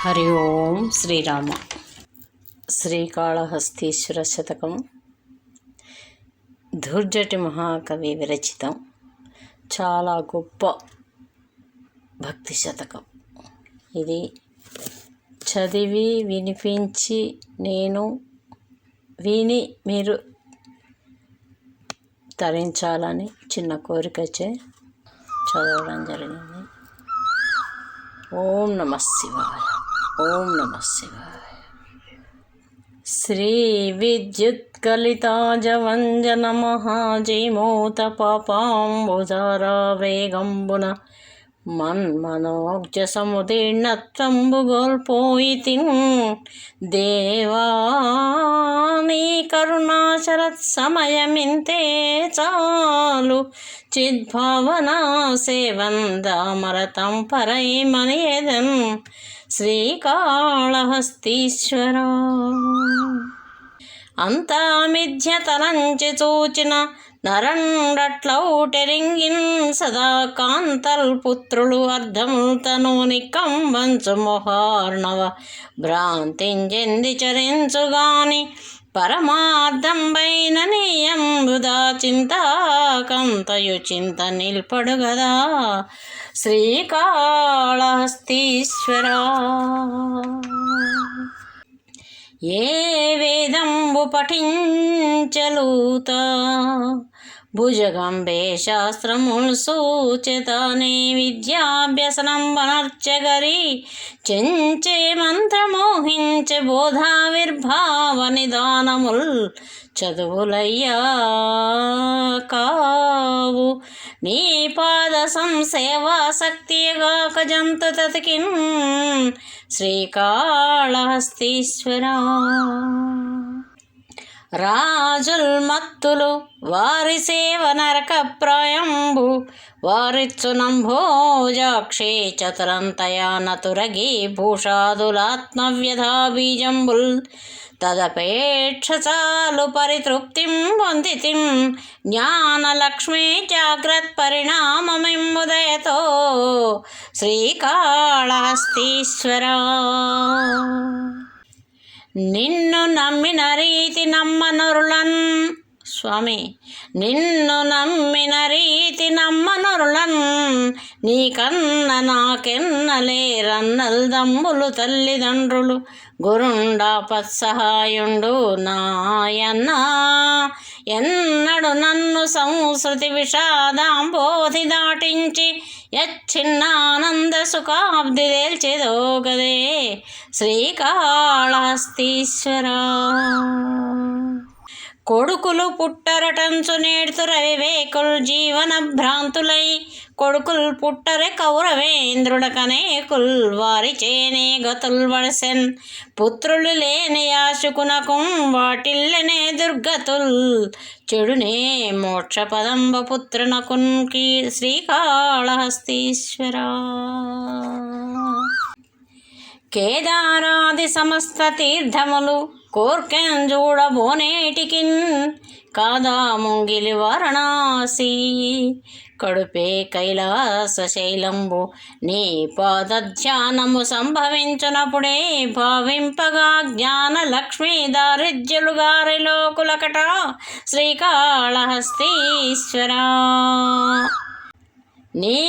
హరి ఓం శ్రీరామ. శ్రీకాళహస్తీశ్వర శతకం ధూర్జటి మహాకవి విరచితం. చాలా గొప్ప భక్తి శతకం ఇది. చదివి వినిపించి నేను విని మీరు తరించాలని చిన్న కోరికచే చదవడం జరిగింది. ఓం నమః శివాయ. ఓం నమః శివాయ. శ్రీ విద్యుత్కలితాజవంజన మహాజీమూత పాపాంబుజారా వేగంబున మన్మనోగ్జ సముదీర్ణత్వంబు గోల్పోయితి దేవా నీ కరుణాశరత్ సమయమింతే చాలు చిద్భావనా సేవందామరతం పరైమనియదన్ శ్రీకాళహస్తీశ్వర. అంతా మిథ్య తలంచి చూచిన నరండట్లౌటెరింగిన్ సదా కాంతల్ పుత్రులు అర్ధముల్తను నికంబంచు మొహార్ణవ భ్రాంతించెంది చరించుగాని పరమార్థంబైన నీయంబుదా చింతాకంతయు చింత నిల్పడు గదా శ్రీకాళహస్తీశ్వర. ఏ వేదంబు పఠించలూత భుజగంబే శాస్త్రముల్ సూచితనే విద్యాభ్యసనం వనర్చగరి చెంచే మంత్రమోహించే బోధావిర్భావ నిదానముల్ చదువులయ్యా కావు నీ పాద సంసేవాసక్తిగాక జంతు తతికిన్ శ్రీకాళహస్తీశ్వర. రాజుల్ మత్తులు వారి సేవ నరక ప్రాయంబు వారిచ్చునంభోజాక్షే చతురంతయా నతురగి భూషాదులాత్మవ్యధా బీజంబుల్ తదపేక్ష చాలు పరితృప్తిం పొందితిం జ్ఞానలక్ష్మీ జాగ్రత్ పరిణామమింబుదయతో శ్రీకాళహస్తీశ్వర. నిన్ను నమ్మిన రీతి నమ్మనురులన్ స్వామి, నిన్ను నమ్మిన రీతి నమ్మనురులన్ నీకన్న నాకెన్నలేరన్నల్ దమ్ములు తల్లిదండ్రులు గురుండాపత్సహాయుండు నాయన్నా ఎన్నడు నన్ను సంస్కృతి విషాదాంబోధి దాటించి యచ్చిన్నానంద సుఖాబ్ది తేల్చెదోగదే శ్రీకాళహస్తీశ్వర. కొడుకులు పుట్టరటంచు నేడుతుర వివేకుల్ జీవన భ్రాంతులై కొడుకుల్ పుట్టరె కౌరవేంద్రుడకనేకుల్ వారి చేనే గతుల్ వడసెన్ పుత్రులు లేని యాశుకునకుం వాటిల్లనే దుర్గతుల్ చెడునే మోక్ష పదంబ పుత్రునకున్ కీ శ్రీకాళహస్తీశ్వర. కేదారాది సమస్త తీర్థములు కోర్కెన్ చూడబోనేటికిన్ కాదా ముంగిలి వారణాసి కడుపే కైలాస శైలంబు నీ పాదధ్యానము సంభవించునప్పుడే భావింపగా జ్ఞాన లక్ష్మీ దారిద్ర్యులు గారిలో కులకట శ్రీకాళహస్తీశ్వర. నీ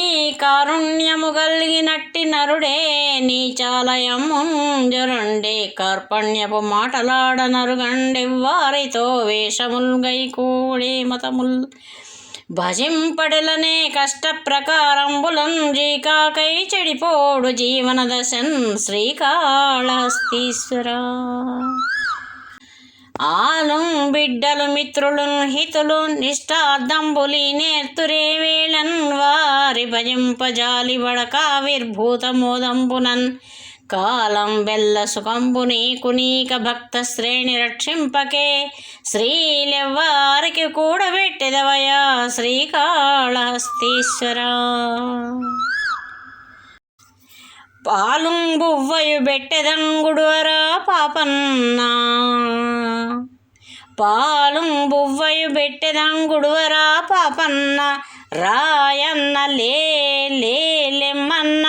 కారుణ్యము గల్గినట్టి నరుడే నీచాలయముంజరుండే కార్పణ్యపు మాటలాడనరుగండి వారితో వేషముల్ గైకూడే మతముల్ భజింపడలనే కష్ట ప్రకారంబులం జీకాకై చెడిపోడు జీవన దశన్ శ్రీకాళహస్తీశ్వర. ఆలుం బిడ్డలు మిత్రులున్ హితులు నిష్ఠార్థంబులి నేర్తురే వేళన్ వారి భజింపజాలి వడకావిర్భూతమోదంబునన్ కాలం బెల్ల సుఖంబు నీకు నీక భక్త శ్రేణి రక్షింపకే శ్రీలెవ్వారికి కూడబెట్టెదవయా శ్రీకాళహస్తీశ్వర. పాలుం బువ్వయు బెట్టెదంగుడువరా పాపన్నా పాలుం బువ్వయు బెట్టెదంగుడువరా పాపన్న రాయన్న లేలెమ్మన్న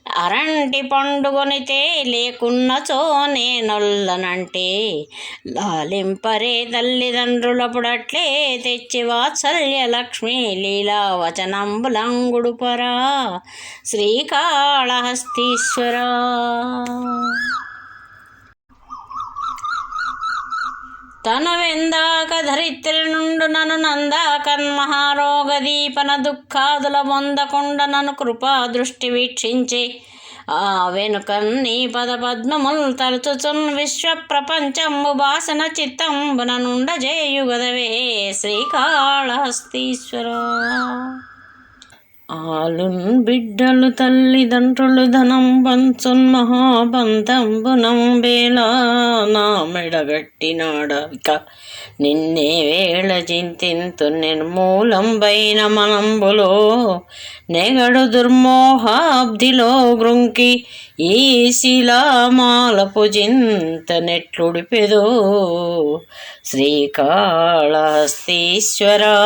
అరంటి పండుగొనితే లేకున్నచో నేనొల్లనంటే లాలింపరే తల్లిదండ్రులపుడట్లే తెచ్చి వాత్సల్య లక్ష్మీ లీలా వచనంబులంగుడుపరా శ్రీకాళహస్తీశ్వరా. తనువెందాక ధరిత్రి నుండు నను నందాకన్మహారోగ దీపన దుఃఖాదుల పొందకుండ నను కృపా దృష్టి వీక్షించే ఆ వెనుకన్ నీ పద పద్మముల్ తలుచుచున్ విశ్వ ప్రపంచంబు బాసన చిత్తంబున నుండజేయుగదవే శ్రీకాళహస్తీశ్వరా. ఆలున్ బిడ్డలు తల్లిదండ్రులు ధనం పంచున్ మహాబంధంబునం బేలా నా మెడగట్టినాడవిక నిన్నే వేళ జింతింతు నిర్మూలంబైన మనంబులో నెగడు దుర్మోహాబ్ధిలో గృంకి ఈ శిలామాలపు జింత నెట్లుడిపెదో శ్రీకాళహస్తీశ్వరా.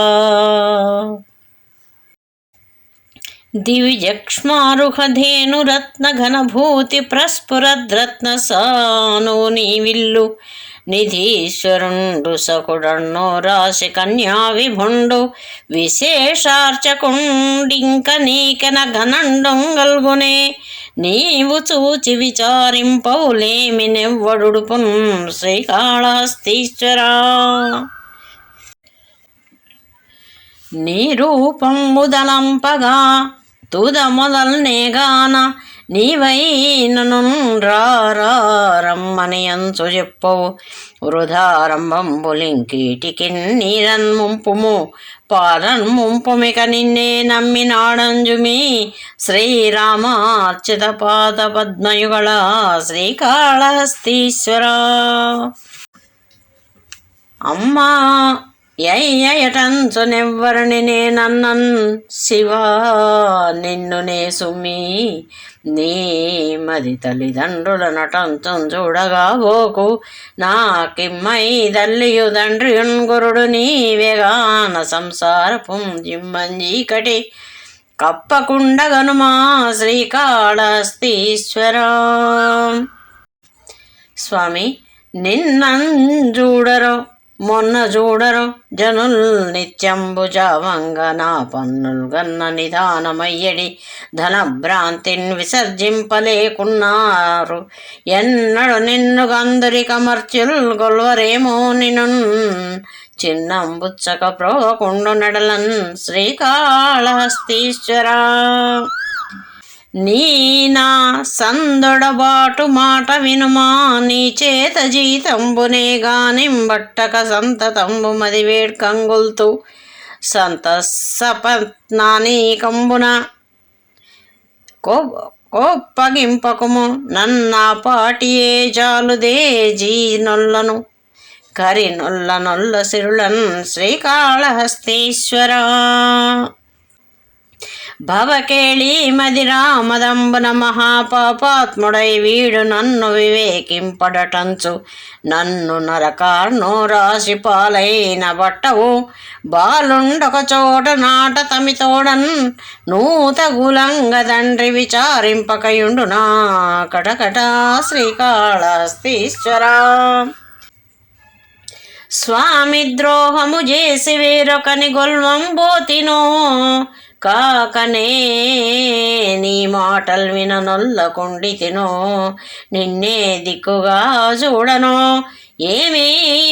దివిజక్ష్మారుహధేనురత్న ఘనభూతి ప్రస్ఫురద్రత్న సాను నీ విల్లు నిధీశ్వరుండు సకుడన్నో రాశి కన్యా విభుండు విశేషార్చకుండింక నీకెన ఘనండొంగల్గునే నీవు చూచి విచారింపవులేమి నెవ్వడుపున్ శ్రీకాళహస్తీశ్వరా. నీ రూపంబుదలంపగా తుద మొదల్నేగాన నీవైనను రమ్మని అంచు చెప్పవు వృధారంభంబులింకీటికి నీరన్ముంపుము పారన్ముంపుమిక నిన్నే నమ్మినాడంజుమి శ్రీరామార్చిత పాద పద్మయుగళ శ్రీకాళహస్తీశ్వరా. అమ్మా యయ్యటంచు నెవ్వరిని నేనన్నన్ శివా నిన్ను నే సుమి నీ మది తల్లిదండ్రుల నటంచు చూడగా పోకు నాకిమ్మై తల్లియు తండ్రియున్ గురుడు నీవేగాన సంసారపు జిమ్మంజీకటి కప్పకుండగనుమా శ్రీకాళహస్తీశ్వరా. స్వామి నిన్నంజూడరో మొన్న చూడరు జనుల్ నిత్యంబు జావంగ నా పన్నుల్ గన్న నిదానమయ్యడి ధనభ్రాంతిన్ విసర్జింపలేకున్నారు ఎన్నడు నిన్ను గందరికమర్చుల్ గొల్వరేమో నిను చిన్నంబుచ్చక ప్రోకుండు నడలన్ శ్రీకాళహస్తీశ్వరా. నీ నా సందొడబాటు మాట వినుమా నీ చేత జీతంబునే గానింబట్టక సంతతంబు మది వేడ్కంగుల్తూ సంతసపత్నానీకంబున కోప్పగింపకుము నన్నా పాటియే జాలుదే జీనొల్లను కరి నొల్ల సిరులన్ శ్రీకాళహస్తీశ్వరా. భవకేళి మదిరామదంబున మహాపాపాత్ముడై వీడు నన్ను వివేకింపడటంచు నన్ను నరకార్నో రాశి పాలైన బట్టవు బాలుండొక చోట నాట తమితోడన్ నూత గులంగ తండ్రి విచారింపకయుండు నా కటకట శ్రీకాళహస్తీశ్వరా. స్వామి ద్రోహము చేసి వేరొకని గొల్వంబోతినో కాకనే నీ మాటలు విననొల్లకుండితినో నిన్నే దిక్కుగా చూడనో ఏమీ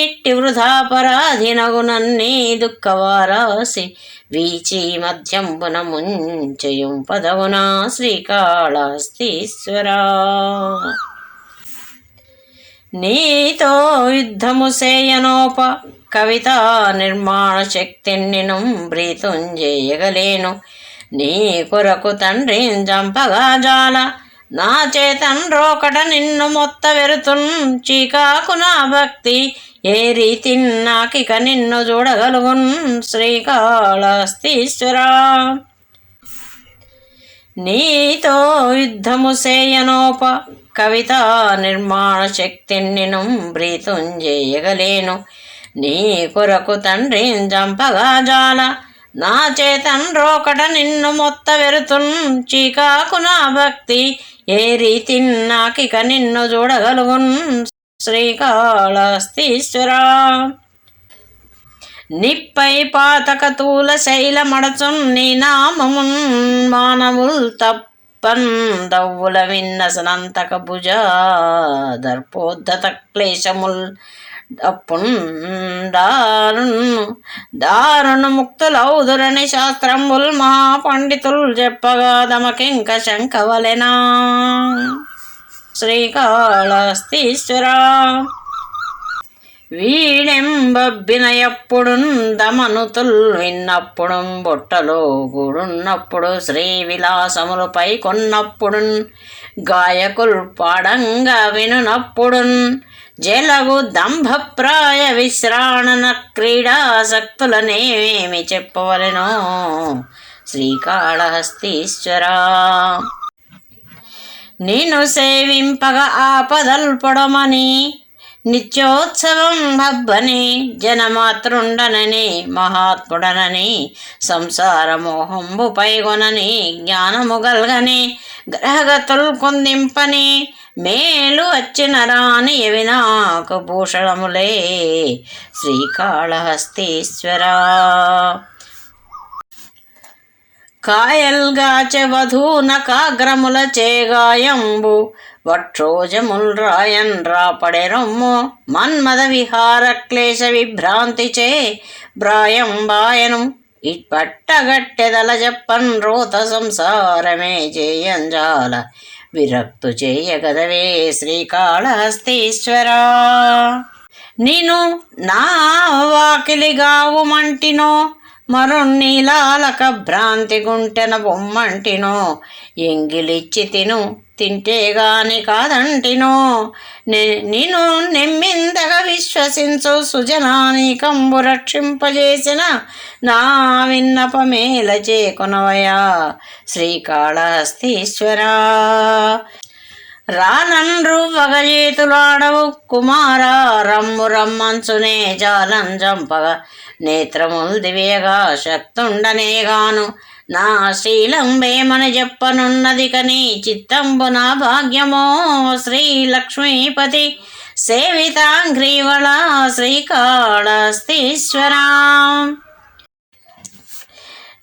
ఇట్టి వృధాపరాధినగు నన్నీ దుఃఖవారాసి వీచి మధ్యంబున ముంచయం పదవునా శ్రీకాళహస్తీశ్వరా. నీతో యుద్ధము సేయనోప కవితా నిర్మాణ శక్తిని నేను మృత్యుంజయగలేను నీ కొరకు తండ్రి చంపగా జాల నా చేతండ్రోకట నిన్ను మొత్త వెరుతున్ చీకాకు నా భక్తి ఏ రీతి నాకిక నిన్ను చూడగలుగున్ శ్రీకాళహస్తీశ్వరా. నీతో యుద్ధము సేయనోప కవితా నిర్మాణ శక్తిని నేను మృత్యుంజయగలేను నీ కొరకు తండ్రి చంపగా జాల నా చేతన్ రోకట నిన్ను మొత్త వెరుతున్ చీకాకు నా భక్తి ఏ రీతి నాకిక నిన్ను చూడగలుగున్ శ్రీకాళహస్తీశ్వరా. నిప్పై పాతక తూల శైల మడచున్ నీ నామమున్ మానవుల్ తప్పన్ దవ్వుల విన్నసనంతక భుజ దర్పోద్ధత క్లేశముల్ అప్పున్ దారుణ ముక్తులౌదురని శాస్త్రంబుల్ మహాపండితుల్ చెప్పగా దమకింక శంకవలెనా శ్రీకాళహస్తీశ్వరా. వీడెంబబ్బిన ఎప్పుడున్ దమనుతుల్ విన్నప్పుడు బొట్టలో గూడున్నప్పుడు శ్రీ విలాసములపై కొన్నప్పుడున్ గాయకుల్ పాడంగా వినునప్పుడున్ జలగు దంభప్రాయ విశ్రాణన క్రీడాసక్తులనేమి చెప్పవలెనో శ్రీకాళహస్తీశ్వరా. నిన్ను సేవింపగ ఆపదల్పొడమని నిత్యోత్సవం హబ్బని జనమాతృండనని మహాత్ముడనని సంసార మోహంబు పైగొనని జ్ఞానము గల్గని గ్రహగతుల్ కొందింపని మేలు వచ్చిన రాని ఎవి నాకు భూషణములే శ్రీకాళహస్తీశ్వరా. కాయల్గాచె వధూన కాగ్రముల చేగాయంబు వక్షోజముల్ రాయన్ రాపడే రొమ్ము మన్మద విహార క్లేశ విభ్రాంతి చే బ్రాయం బాయను ఇట్పట్టగట్టెదల చెప్పన్ రోత సంసారమే చేయంజాల విరక్తు చేయగదవే శ్రీకాళహస్తీశ్వరా. నేను నా వాకిలిగావు మంటినో మరున్నీలాలక భ్రాంతి గుంటెన బొమ్మంటినో ఎంగిలిచ్చి తింటే గాని కాదంటినో నేను నెమ్మిందగా విశ్వసించు సుజనానికంబు రక్షింపజేసిన నా విన్నపమేల చేకొనవయా శ్రీకాళహస్తీశ్వరా. రానండ్రు వగజేతులాడవు కుమారా రమ్ము రమ్మంచునే జాలం జంపగా నేత్రముల్ దివ్యగా శక్తుండనేగాను నా శ్రీలంబేమని చెప్పనున్నది కని చిత్తంబు నా భాగ్యమో శ్రీ లక్ష్మీపతి సేవితాంగ్రీవళ శ్రీకాళహస్తీశ్వరా.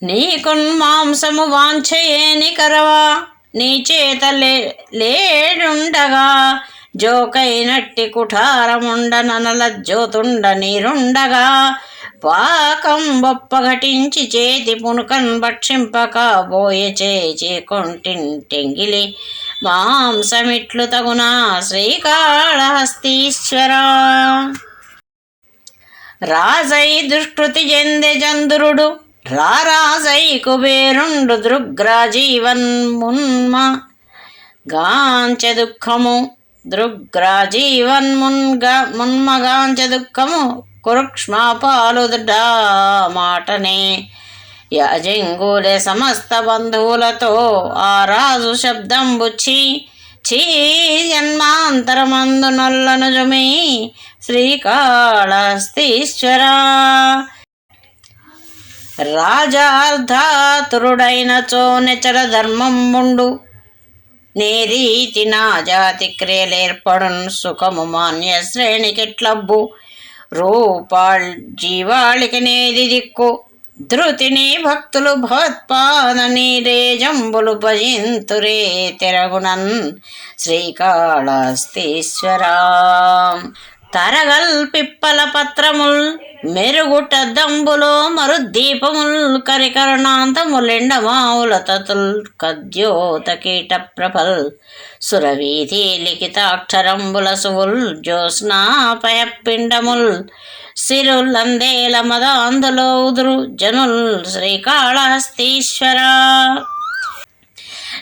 నీకున్మాంసము వాంఛయేని కరవా నీ చేత లేడుండగా జోకైనట్టి కుఠారముండనల జ్యోతుండ నీరుండగా పాకం బొప్ప ఘటించి చేతి పునుకన్ భక్షింపక బోయ చేకొంటింటెంగిలి మాంసమిట్లు తగునా శ్రీకాళహస్తీశ్వరా. రాజై దుష్కృతి చెందె చంద్రుడు రారాజై కుబేరుండు దృగ్రాజీవన్మున్మ గాంచ దుఃఖము మున్మగాంచ దుఃఖము కురుక్ష్మాపాలుడా మాటనే యజంగులే సమస్త బంధువులతో ఆ రాజు శబ్దం బుచ్చి చీ జన్మాంతరమందు నొల్లను జుమి శ్రీకాళహస్తీశ్వరా. రాజార్ధాతురుడైన చోనెచర ధర్మంబుండు నే రీతి నా జాతి క్రియలేర్పడున్ సుఖము మాన్య శ్రేణికిట్లబ్బు రూపాళ్ జీవాళికి నేది దిక్కు ధృతిని భక్తులు భవత్పాదని రేజంబులు భజింతురే తెరగునన్ శ్రీకాళహస్తీశ్వరా. తరగల్ పిప్పల పత్రముల్ మెరుగుట దంబులో మరుద్దీపముల్ కరికరణాంతములెండమావుల తతుల్ కద్యోత కీట ప్రభల్ సురవీధి లిఖితాక్షరంబుల సువుల్ జ్యోత్స్నాపయపిండముల్ సిరులందేల మదాంధులో ఉదురు జనుల్ శ్రీకాళహస్తీశ్వరా.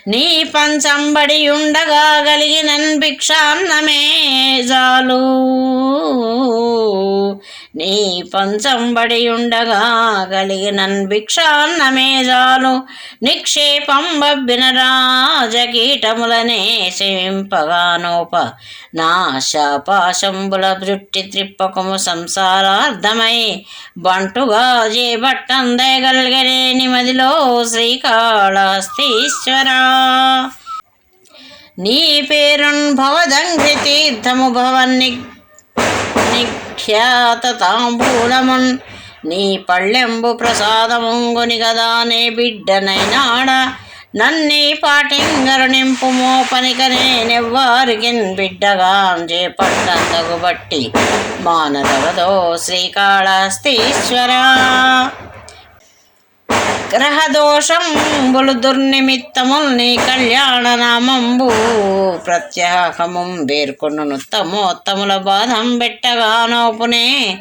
నీ పంచంబడి ఉండగా గలిగినన్ భిక్షాన్నమే జాలు నీ పంచంబడి ఉండగా కలిగినన్ భిక్షాన్నమే జాలు నిక్షేపం బబ్బిన రాజకీటములనే సేవింపగానోప నా శాపాశంబుల దృష్టి త్రిప్పకము సంసారార్థమై బంటుగా చేపట్టందయగలిగనేని మదిలో శ్రీకాళహస్తీశ్వరా నీ పేరున్ భవదంఘ్రి తీర్థము భవన్ని నిఖ్యాత తాంబూలమున్ నీ పళ్ళెంబు ప్రసాదముంగుని గదా నే బిడ్డనైనాడ నన్నీ పాటింగరు నింపు మోపనికనేనెవ్వారికిన్ బిడ్డగాం చేపట్టందగు బట్టి మానదవదో శ్రీకాళహస్తీశ్వరా గ్రహదోషంబులు దుర్నిమిత్తముల్ నీ కళ్యాణ నామంబు ప్రత్యాహముం బేర్కొను తమోత్తముల బాధం బెట్టగానోపునే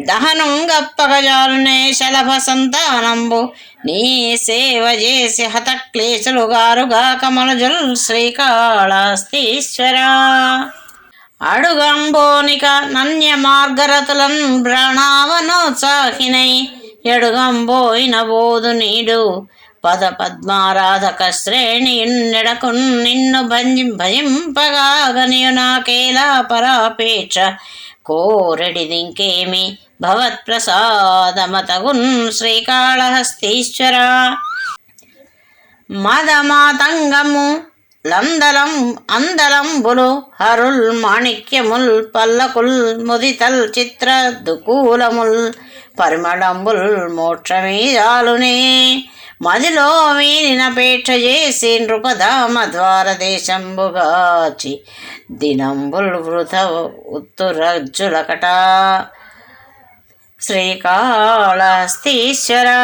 దహనం గప్పగజాలునే శలభ సంతానంబు నీ సేవ చేసి హతక్లేశులు గారుగా కమలజుల్ శ్రీకాళహస్తీశ్వరా అడుగంబోనిక నన్య మార్గరతులన్ ప్రాణావనోత్సాహినై ఎడుగంబోయిన బోధు నీడు పద పద్మారాధక శ్రేణి నెడకు నిన్ను భజింపగాగనియు నాకేలా పరాపేక్ష కోరెడిదింకేమి భవత్ప్రసాదమతగున్ శ్రీకాళహస్తీశ్వరా మదమాతంగము లందలం అందలంబులు హరుల్ మాణిక్యముల్ పల్లకుల్ ముదితల్ చిత్ర దుకూలముల్ పరిమళంబుల్ మోక్షమీజాలునే మదిలో వీనినపేక్ష చేసి నృపధామ ద్వారదేశంబుగాచి దినంబుల్ వృథ ఉత్తురజ్జులకట శ్రీకాళహస్తీశ్వరా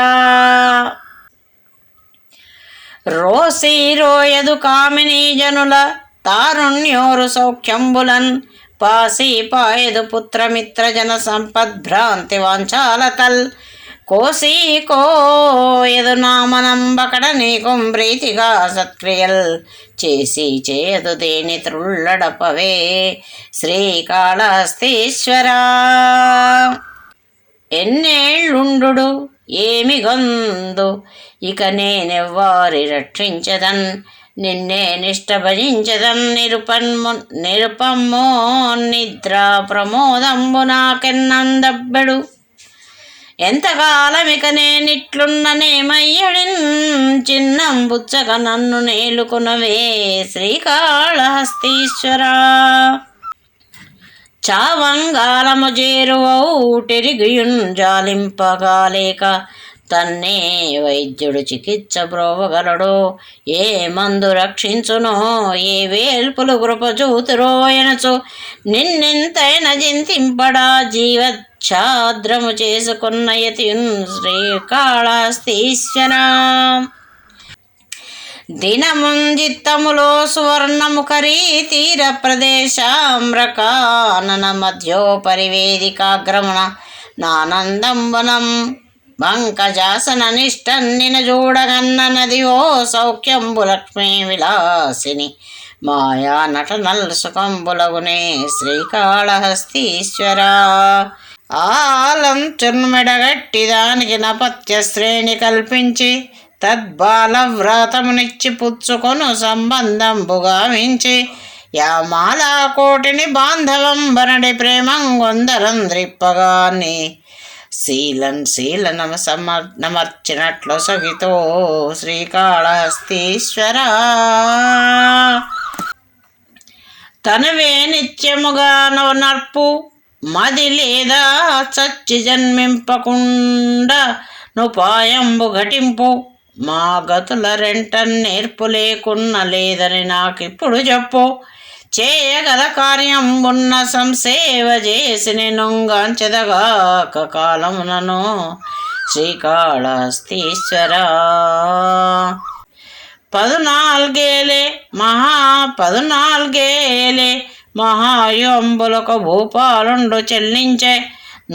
రోసి రోయదు కామినీ జనుల తారుణ్యోరు సౌఖ్యంబులన్ పాసి పాయదు పుత్రమిత్ర జన సంపద్భ్రాంతి వాంఛాలతల్ కోసి కోయదు నామనంబకడ నీకుం ప్రీతిగా సత్క్రియల్ చేసి చేయదు దేని త్రుళ్ళడపవే శ్రీకాళహస్తీశ్వరా ఎన్నేళ్ళుండు ఏమి గొందు ఇక నేనెవ్వారి రక్షించదన్ నిన్నే నిష్ట భజించదన్ నిరుపమ్మో నిద్రా ప్రమోదంబు నాకెన్నందబ్బెడు ఎంతకాలమిక నేనిట్లున్ననేమయ్యడిన్ చిన్నం బుచ్చక నన్ను నేలుకునవే శ్రీకాళహస్తీశ్వరా చావంగాలము చేరువౌటెరిగియున్ జాలింపగాలేక తన్నే వైద్యుడు చికిత్స బ్రోవగలడో ఏ మందు రక్షించునో ఏ వేల్పులు కృపచూతురో ఎనచు నిన్నెంతైన జింతింపడా జీవఛాద్రము చేసుకున్న యతియున్ శ్రీకాళహస్తీశ్వరా దినముంజిత్తములో సువర్ణముఖరీ తీర ప్రదేశామ్రకానన మధ్యోపరివేదికాగ్రమణ నానందంబనం పంకజాసన నిష్టన్నిన చూడగన్న నదివో సౌఖ్యంబు లక్ష్మీ విలాసిని మాయా నటనల్ సుఖంబులగునే శ్రీకాళహస్తీశ్వరా ఆలం చున్మెడగట్టి దానికి నపత్య శ్రేణి కల్పించి తద్బాలవ్రాతమునిచ్చి పుచ్చుకొను సంబంధంబుగా మించి యామాలా కోటిని బాంధవంబనడి ప్రేమంగొందరంద్రిప్పగాని శీలనమ నమర్చినట్లు సగితో శ్రీకాళహస్తీశ్వరా తనవే నిత్యముగా నర్పు మది లేదా చచ్చి జన్మింపకుండా నుపాయంబు ఘటింపు మా గతుల రెంటన్ నేర్పు లేకున్న లేదని నాకిప్పుడు చెప్పు చేయగల కార్యంబున్న సంసేవ చేసి నెనుగాంచెదగాక కాలమునను శ్రీకాళహస్తీశ్వరా 14 మహాయుంబులకు భూపాలుండు చెల్లించే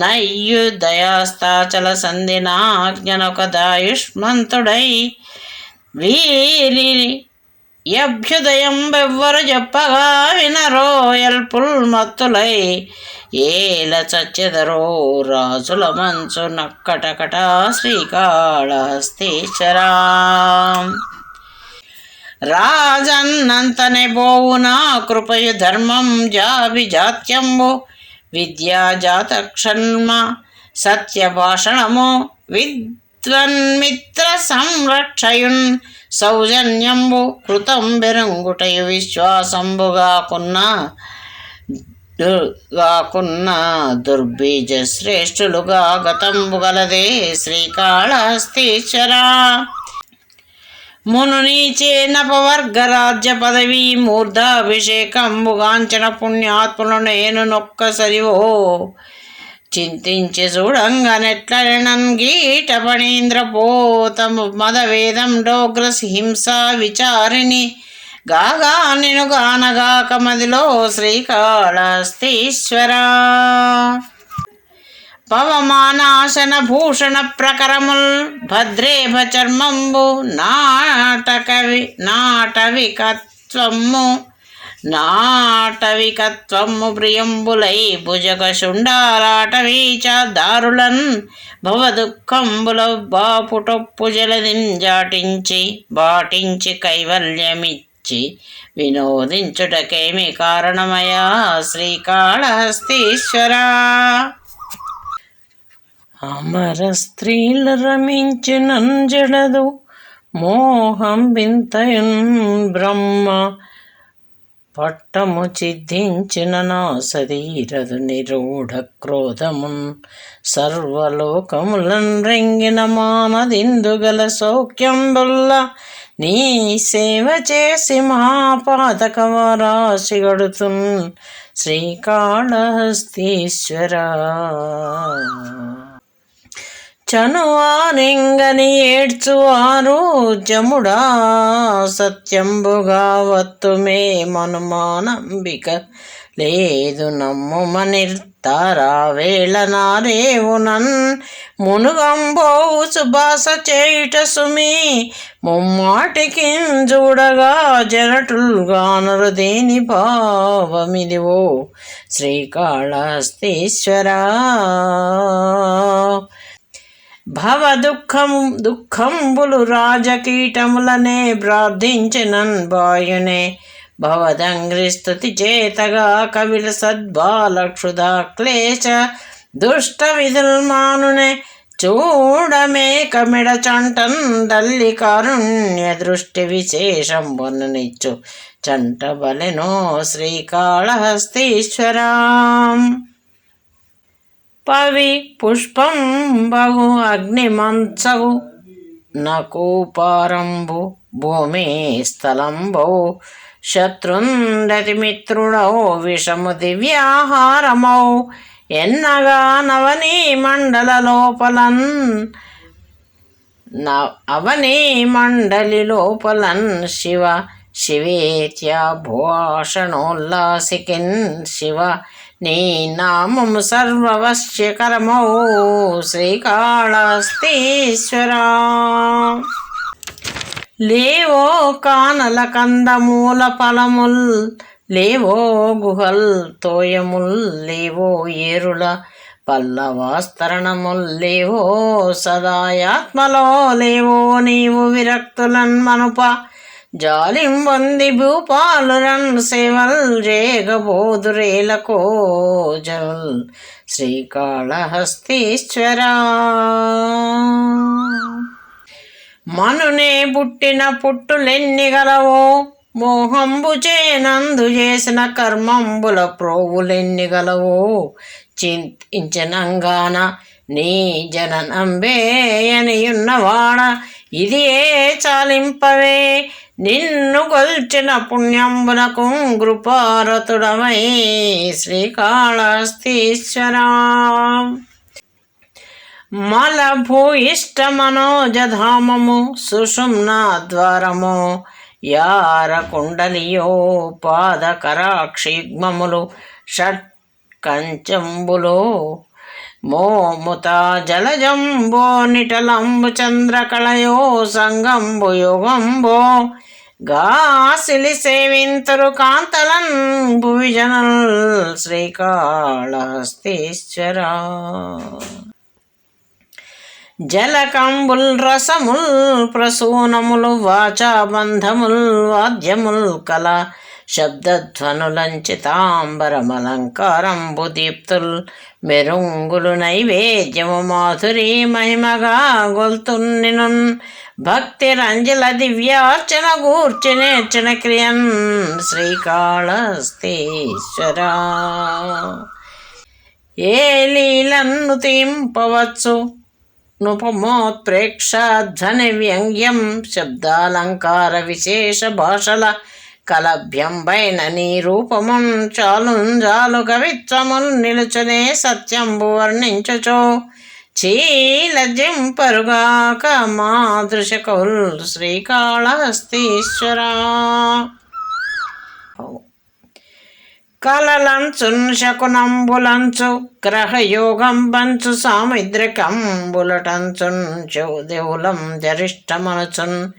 నయ్యుదయాస్తాచల సంధినాజ్ఞనొక దాయుష్మంతుడై వీరి అభ్యుదయం బెవ్వరు చెప్పగా వినరో ఎల్పుల్ మత్తులై ఏల చచ్చెదరో రాజుల మంచు నక్కటకట శ్రీకాళహస్తీశ్వరా. రాజన్నంతనే బోవునా కృపయు ధర్మం జాభిజాత్యంబు విద్యా జాతక్షన్మ సత్యభాషణము విద్వన్మిత్ర సంరక్షయున్ సౌజన్యంబు కృతం బెరంగుటయు విశ్వాసంబుగాకున్న దుర్బీజ శ్రేష్ఠులుగా గతంబు గలదే శ్రీకాళహస్తీశ్వరా. మునునీచే నపవర్గ రాజ్య పదవీ మూర్ధాభిషేకంబుగాంచన పుణ్యాత్ములు నేను నొక్కసరివో చింతించి చూడంగనెట్లనన్ గీట పణీంద్ర పోతము మదవేదం డోగ్రస్ హింస విచారిణి గాగా నిను గానగాక మదిలో శ్రీకాళహస్తీశ్వరా. పవమానాశన భూషణ ప్రకరముల్ భద్రేభ చర్మంబు నాటవికత్వము ప్రియంబులై భుజగ శుండారాటవీచ దారులన్ భవదుఃఖంబుల బాపుటొప్పు జలదింజాటించి బాటించి కైవల్యమిచ్చి వినోదించుటకేమి కారణమయా శ్రీకాళహస్తీశ్వరా. అమర స్త్రీల రమించినన్ జడదు మోహం వింతయున్ బ్రహ్మ పట్టము చిద్ధించిన నా శరీరదు నిరూఢ క్రోధమున్ సర్వలోకములన్ రెంగిన మానదిందుగల సౌఖ్యంబుల్ల నీ సేవ చేసి మహాపాతకవరాశి గడుతున్ శ్రీకాళహస్తీశ్వరా. చనువానింగని ఏడ్చువారు జముడా సత్యంబుగా వత్తుమే మనుమానంబిక లేదు నమ్ముమనిర్తారా వేళ నారేవునన్ మునుగంబోవు సుభాస చేయుట సుమి ముమ్మాటికి చూడగా జనటుల్గానరు దేని భావమిదివో శ్రీకాళహస్తీశ్వరా. భవ దుఃఖంబులు రాజకీటములనే ప్రార్థించినన్ బాయునే భవదంగ్రి స్తుతి చేతగా కవిల సద్బాలక్షుధా క్లేశ దుష్ట విధుల్మానునే చూడమే కమిడ చంటన్ దల్లి కారుణ్య దృష్టి విశేషంబునిచ్చు చంట బలెనో శ్రీకాళహస్తీశ్వరా. పవి పుష్పం బహు అగ్నిమంచవు నకూపారంబు భూమి స్థలంబౌ శత్రుండతి మిత్రుడౌ విషము దివ్యాహారమౌ ఎన్నగా నవనీ మండల లోపలన్ అవనీ మండలి లోపలన్ శివ శివేత్యా భూషణోల్లాసికిన్ శివ నీ నామము సర్వవశ్యకరమౌ శ్రీకాళహస్తీశ్వరా. లేవో కానల కందమూల ఫలముల్ లేవో గుహల్ తోయముల్ లేవో ఏరుల పల్లవాస్తరణముల్ లేవో సదాయాత్మలో లేవో నీవు విరక్తులన్ మనుప జాలింబొంది భూపాలురన్ సేవల్ రేగబోదురేలకో జల్ శ్రీకాళహస్తీశ్వరా. మనునే పుట్టిన పుట్టులెన్ని గలవో మోహంబు చేనందు చేసిన కర్మంబుల ప్రోవులెన్ని గలవో చింతించనంగాన నీ జననంబేయనియున్నవాడ ఇది ఏ చాలింపవే నిన్ను గొల్చిన పుణ్యంబునకు కృపారతుడమై శ్రీకాళహస్తీశ్వరా. మలభూయిష్ట మనోజధామము సుషుమ్నా ద్వారము యార కుండలియో పాదకరాక్షిగ్మములు షట్కంచంబులో మోముత జలజంబో నిటలంబు చంద్రకళయో సంగంబు యుగంబో గాసిలి సేవింతురు కాంతలన్ భువిజనుల్ శ్రీకాళహస్తీశ్వరా. జలకంబుల్ రసముల్ ప్రసూనములు వాచాబంధముల్ వాద్యముల్ కళ శబ్దధ్వనులంచితాంబరమలంకారంబు దీప్తుల్ మెరుంగులు నైవేద్యము మాధురి మహిమగా గొల్తున్నినున్ భక్తి రంజల దివ్యార్చన గూర్చి నేర్చిన క్రియన్ శ్రీకాళహస్తీశ్వరా. ఏ లీలన్ను తీంపవచ్చు నుపమోత్ప్రేక్ష ధ్వని వ్యంగ్యం శబ్దాలంకార విశేష భాషల కలభ్యంబైన నీ రూపమున్ చాలుంజాలు కవిత్వముల్ నిలుచునే సత్యంబు వర్ణించుచో చీలజింపరుగాక మాదృశ కౌల్ శ్రీకాళహస్తీశ్వరా. కలలంచున్ శకునంబులంచు గ్రహయోగం బంచు సాముద్రికంబులటంచున్ చౌదేవులం జరిష్టమనుచున్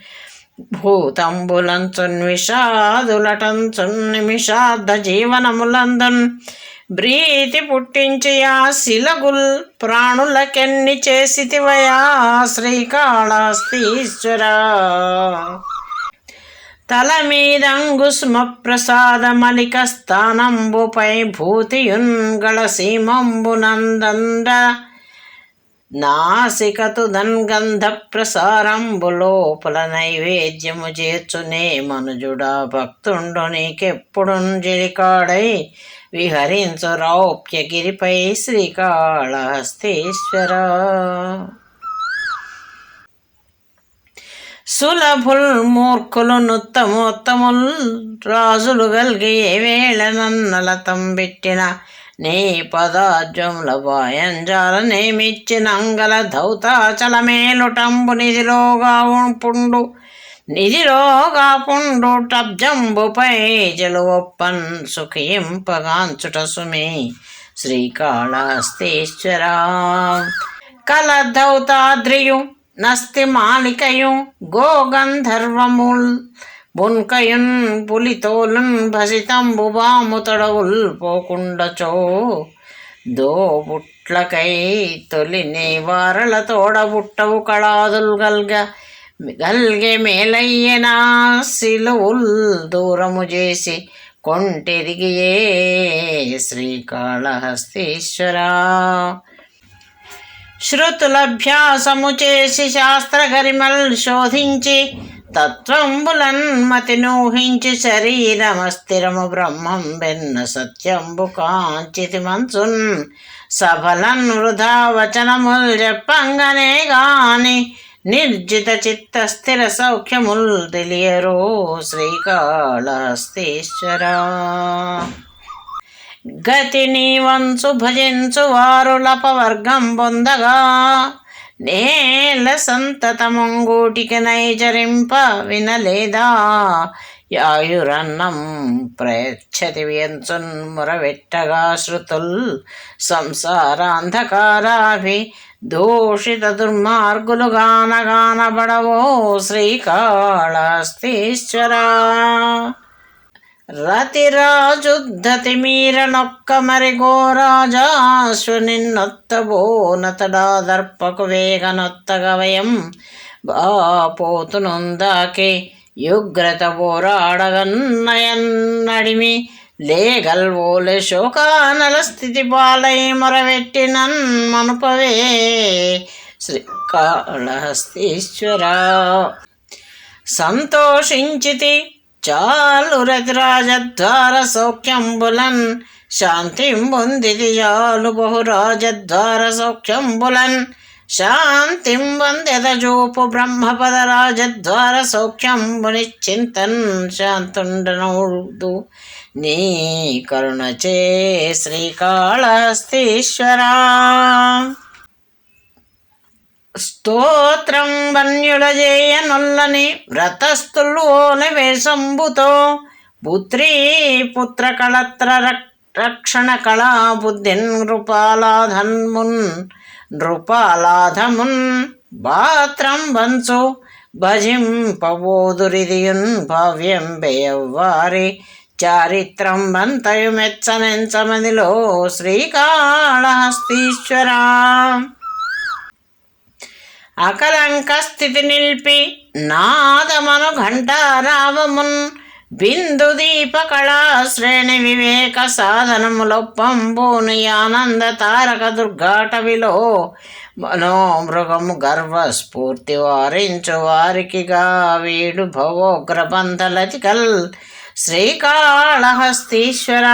భూతంబులంచున్ విషాదులటంచున్ నిమిషార్థ జీవనములందున్ బ్రీతి పుట్టించి ఆ శిలగుల్ ప్రాణులకెన్ని చేసితివయా శ్రీకాళహస్తీశ్వరా. తల మీదంగుస్మ ప్రసాద మలిక స్థానంబుపై భూతియున్ గళసీమంబునందండ నాసికతుదన్ గంధ ప్రసారంబు లోపల నైవేద్యము చేర్చునే మనుజుడా భక్తుండు నీకెప్పుడున్ జలికాడై విహరించు రౌప్యగిరిపై శ్రీకాళహస్తీశ్వరా. సులభుల్ మూర్ఖులు నుత్తమోత్తముల్ రాజులు గల్గి ఏ వేళ నన్నలతం పెట్టిన నీ పదాజ్వముల వాయంజాల నేమిచ్చిన అంగల ధౌతాచలమేలుటంబు నిధిలోగా పుండు టబ్జంబుపై జలువొప్పన్ సుఖింపగాంచుట సుమి శ్రీకాళహస్తీశ్వరా. కల ధౌతాద్రియు నస్తి మాలికయు గోగంధర్వముల్ బున్కయున్ పులితోలున్ భసితంబు బాము తడవుల్ పోకుండచో దోబుట్లకై తొలి నివారల తోడబుట్టవు కళాదుల్ గల్గె మేలయ్యనా శిలువుల్ దూరము చేసి కొంటెరిగియే శ్రీకాళహస్తీశ్వరా. శృతులభ్యాసము చేసి శాస్త్రగరిమల్ శోధించి తత్వంబులన్ మతి నూహించి శరీరమస్థిరము బ్రహ్మం వెన్న సత్యంబు కాంచితి మంచున్ సఫలన్ వృధా వచనముల్ చెప్పంగనే గాని నిర్జిత చిత్త స్థిర సౌఖ్యముల్ తెలియరో శ్రీకాళహస్తీశ్వరా. గతిని వంచు భజించు వారులపవర్గం పొందగా నేల సంతతమంగూటికి నైచరింప వినలేదా యాయురన్నం ప్రయచ్చతి వ్యంచున్ మురవెట్టగా శృతుల్ సంసారాంధకారాభి దూషిత దుర్మార్గులు గానబడవో శ్రీకాళహస్తీశ్వరా. రతిరాజుద్ధతి మీరనొక్క మరి గోరాజాశ్వనిన్నొత్తబోనతడా దర్పకు వేగనొత్తగవయం బాపోతునుందాకే యుగ్రత పోరాడగన్నయన్నడిమి లేగల్వోలె శోకానల స్థితి పాలై మొరవెట్టినన్ మనుపవే శ్రీకాళహస్తీశ్వరా. సంతోషించితి చాలు రతిరాజద్వార సౌఖ్యంబులన్ శాంతింబొందితి చాలు బహురాజద్వార సౌఖ్యంబులన్ శాంతింబొందెద జూపు బ్రహ్మపద రాజద్వార సౌఖ్యంబునిశ్చింతన్ శాంతుండనౌదు నీ కరుణచే శ్రీకాళహస్తీశ్వరా. స్తోత్రం వన్యుల చేయ నొల్లని వ్రతస్థులు ఓల వేషంబుతో పుత్రీ పుత్ర కళత్ర రక్షణ కళా బుద్ధిన్ నృపాలాధమున్ బాత్రం వంచు భజింపబోదురిదియున్ భావ్యం బెయవ్వారి చారిత్రం బంతయు మెచ్చనెంచమదిలో శ్రీకాళహస్తీశ్వర. అకలంక స్థితి నిల్పి నాదమను ఘంటారావమున్ బిందు దీప కళా శ్రేణి వివేక సాధనములొప్పంబూని ఆనంద తారక దుర్ఘాటవిలో మనోమృగము గర్వస్ఫూర్తి వారించు వారికిగా వీడు భవోగ్రబంధలతికల్ శ్రీకాళహస్తీశ్వర.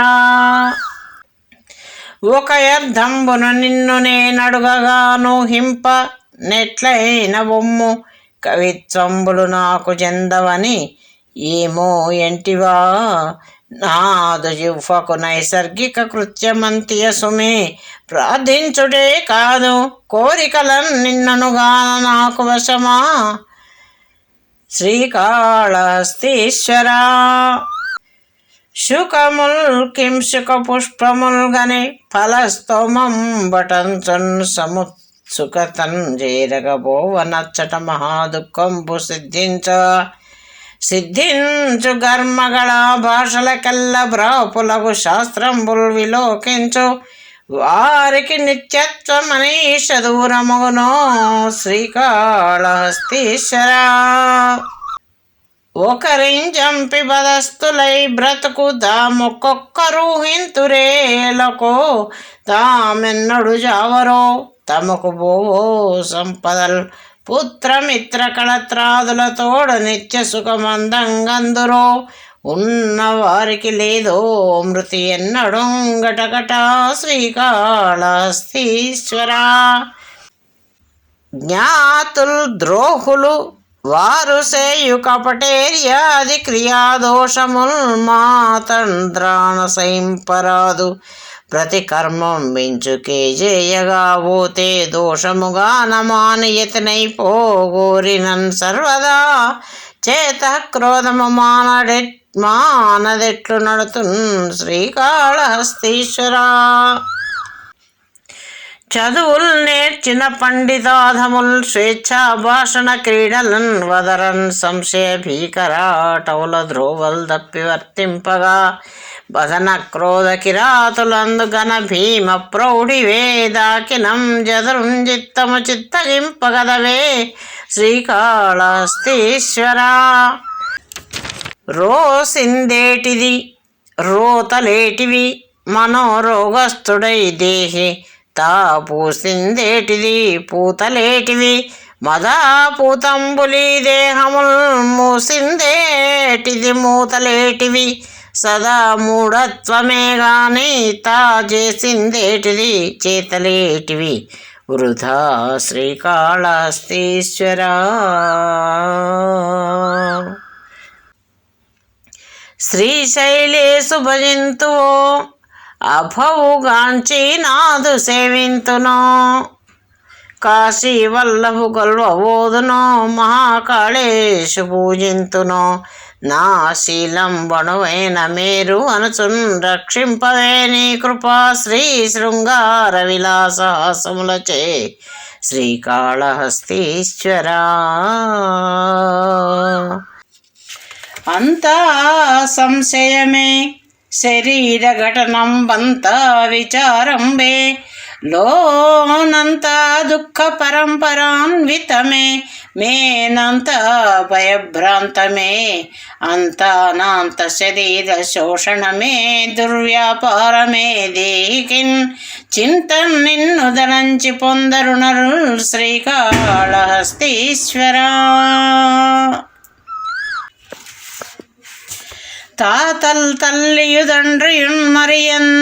ఒక అర్థంబును నిన్ను నేనడుగగాను హింప నెట్లైన బొమ్ము కవిత్వంబులు నాకు చెందవని ఏమో ఎంటివా నాదు యువకు నైసర్గిక కృత్యమంతియ సుమే ప్రార్థించుటే కాదు కోరికలన్ నిన్ననుగాన నాకు వశమా శ్రీకాళహస్తీశ్వర. శుకముల్ కింశుక పుష్పముల్ గని ఫలస్తోమం బటంచున్ సముత్సుకతన్ చేరగబోవ నచ్చట మహాదుఃఖంబు సిద్ధించు గర్మగళ భాషలకెల్ల బ్రాపులకు శాస్త్రంబుల్ విలోకించు వారికి నిత్యత్వమనీష దూరముగునో శ్రీకాళహస్తీశ్వర. ఒకరించంపి బదస్తులై బ్రతుకు దామొక్కొక్కరు హింతురేలకు తామెన్నడు జావరో తమకు బోవో సంపదల్ పుత్రమిత్ర కళత్రాదుల తోడ నిత్య సుఖమందంగందురో ఉన్న వారికి లేదో మృతి ఎన్నడు గటగట శ్రీకాళహస్తీశ్వర. జ్ఞాతుల్ ద్రోహులు వారు సేయు కపటేర్యాది క్రియాదోషముల్ మాతంద్రాణ సైంపరాదు ప్రతి కర్మం వించుకే చేయగా పోతే దోషముగా నమానయతనైపోగోరినన్ సర్వదా చేత క్రోధము మానదెట్లు నడుతున్ శ్రీకాళహస్తీశ్వర. చదువుల్ నేర్చిన పండితాధముల్ స్వేచ్ఛా భాషణ క్రీడలన్ వదరన్ సంశయ భీకరాటవుల ధ్రువల్ దప్పి వర్తింపగా బదన క్రోధ కిరాతులందు గణ భీమ ప్రౌఢి వేదాకినం జదరుంజిత్తము చిత్తగింపగదవే శ్రీకాళహస్తీశ్వర. రోసిందేటిది రోతలేటివి మనోరోగస్థుడై దేహి తా పూసిందేటిది పూతలేటివి మదాపూతంబులి దేహముల్ మూసిందేటిది మూతలేటివి సదా మూఢత్వమే గాని తా చేసిందేటిది చేతలేటివి వృధా శ్రీకాళహస్తీశ్వర. శ్రీశైలేశు భజింతువో అభవుగాంచి నాదు సేవింతునో కాశీ వల్లభు గొల్వబోదునో మహాకాళేశు పూజింతునో నా శీలం బణువైన మేరు అనుచున్ రక్షింపవే నీ కృపా శ్రీ శృంగార విలాసహాసములచే శ్రీకాళహస్తీశ్వర. అంతా సంశయమే శరీర ఘటనంబంతా విచారంబే లోనంతా దుఃఖ పరంపరాన్వితమే మేనంత భయభ్రాంతమే అంతానాంత శరీర శోషణమే దుర్వ్యాపారమే దేహికిన్ చింతన్ నిన్ను దలంచి పొందరునరు శ్రీకాళహస్తీశ్వర. తాతల్ తల్లియుదండ్రియున్ మరియన్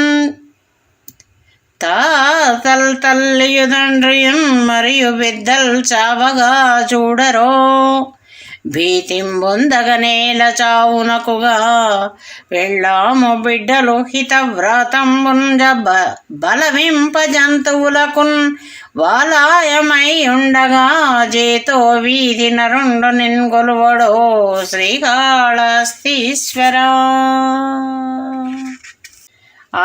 తాతల్ తల్లియుదండ్రియున్ మరియు బిద్దల్ చావగా చూడరో భీతిం బొందగనేల చావునకుగా వెళ్ళాము బిడ్డలు హితవ్రాతంబుంజ బలవింప జంతువులకున్ వాలాయమై ఉండగా చేతో వీధి నరుండు నిన్గొలువడో శ్రీకాళహస్తీశ్వర.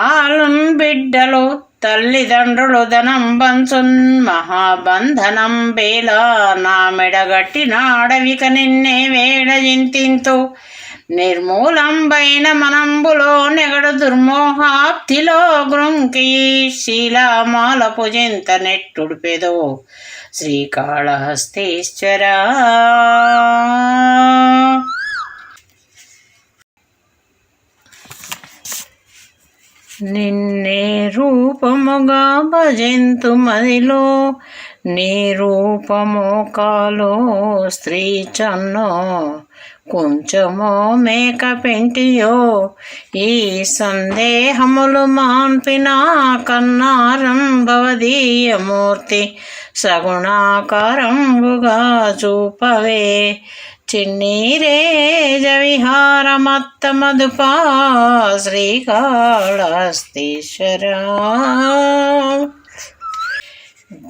ఆలున్ బిడ్డలు తల్లిదండ్రులు ధనం బంచున్ మహాబంధనం బేల నా మెడగట్టిన అడవిక నిన్నే వేడజింతింతు నిర్మూలంబైన మనంబులో నెగడు దుర్మోహాప్తిలో గృంకి శీలామాల పుజింత నెట్టుడిపెదో శ్రీకాళహస్తీశ్వరా. నిన్నే రూపముగా భజింతు మదిలో నీ రూపమో కాలో స్త్రీ చన్నో కొంచెమో మేక పెంటియో ఈ సందేహములు మాన్పిన కన్నారం భవదీయమూర్తి సగుణాకారంబుగా చూపవే చిన్నీరేజ విహారమత్త మధుపా శ్రీకాళహస్తీశ్వరా.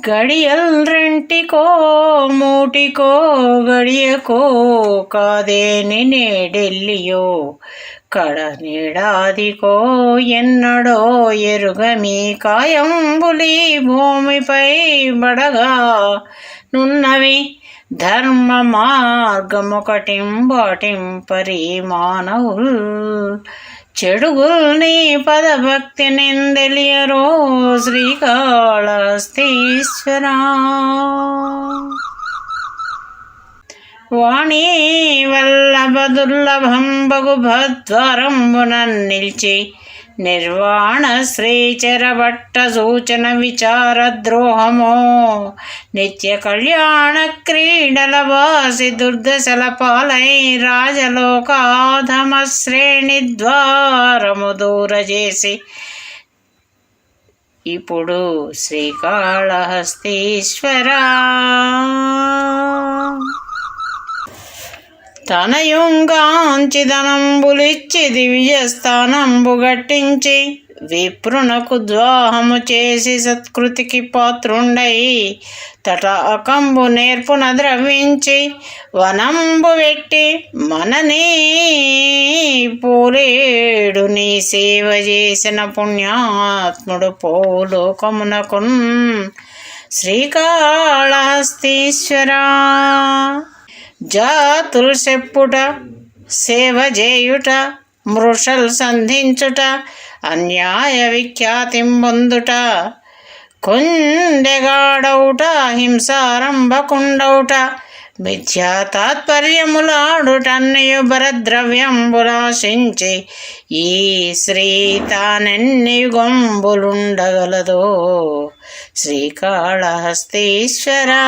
గడియల్ రెంటికో మూటికో గడియకో కాదేని నేడెల్లియో కడనిడాదికో ఎన్నడో ఎరుగమి కాయంబులి భూమిపై బడగా నున్నవి ధర్మ మార్గమొకటింబాటింపరి మానవుల్ చెడుగుల్ నీ పదభక్తి నిందెలియరో శ్రీకాళహస్తీశ్వరా. వాణి వల్లభ దుర్లభంబగు భద్వారంబునన్ నిల్చి నిర్వాణ శ్రీచరభట్ట సూచన విచార ద్రోహమో నిత్య కళ్యాణ క్రీడల వాసి దుర్దశల పాలై రాజలోకాధమ శ్రేణి ద్వారము దూరజేసి ఇప్పుడు శ్రీకాళహస్తీశ్వరా. తనయుంగాంచిదనంబులిచ్చి దివ్యస్థానంబు గట్టించి విప్రునకు ద్వాహము చేసి సత్కృతికి పాత్రుండై తటాకంబు నేర్పున ద్రవించి వనంబు వెట్టి మననీ పోలేడు నీ సేవ చేసిన పుణ్యాత్ముడు పోలోకమునకున్ శ్రీకాళహస్తీశ్వరా. జాతుల్ చెప్పుట సేవ చేయుట మృషల్ సంధించుట అన్యాయ విఖ్యాతిం పొందుట కొండెగాడౌట హింసారంభకుండౌట మిథ్యా తాత్పర్యములాడుటన్నయు భరద్రవ్యంబులాశించి ఈ శ్రీ తానెన్ని యుగంబులుండగలదో శ్రీకాళహస్తీశ్వరా.